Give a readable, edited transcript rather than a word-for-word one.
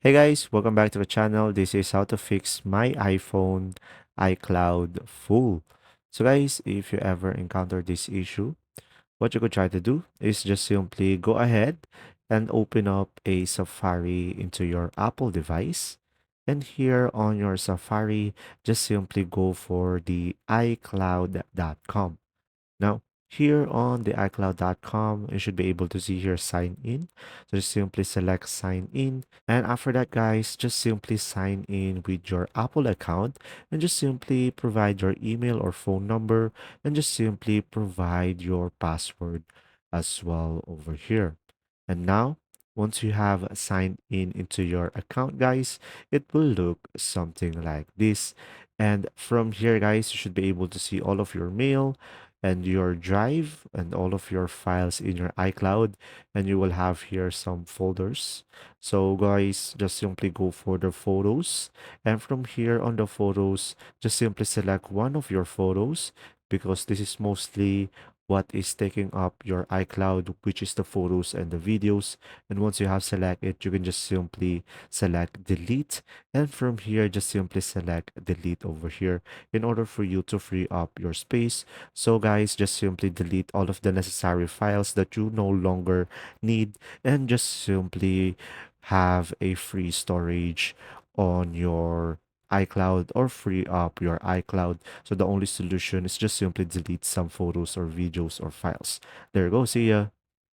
Hey guys, welcome back to the channel. This is how to fix my iPhone iCloud full. So guys, if you ever encounter this issue, what you could try to do is just simply go ahead and open up a Safari into your Apple device. And here on your Safari, just simply go for the iCloud.com. Now, here on the iCloud.com, you should be able to see here sign in. So just simply select sign in. And after that, guys, just simply sign in with your Apple account and just simply provide your email or phone number and just simply provide your password as well over here. And now, once you have signed in into your account, guys, it will look something like this. And from here, guys, you should be able to see all of your mail and your drive and all of your files in your iCloud, and you will have here some folders. So guys, just simply go for the photos, and from here on the photos, just simply select one of your photos because this is mostly what is taking up your iCloud, which is the photos and the videos. And once you have selected, you can just simply select delete, and from here just simply select delete over here in order for you to free up your space. So guys, just simply delete all of the necessary files that you no longer need and just simply have a free storage on your iCloud or free up your iCloud. So the only solution is just simply delete some photos or videos or files. There you go. See ya.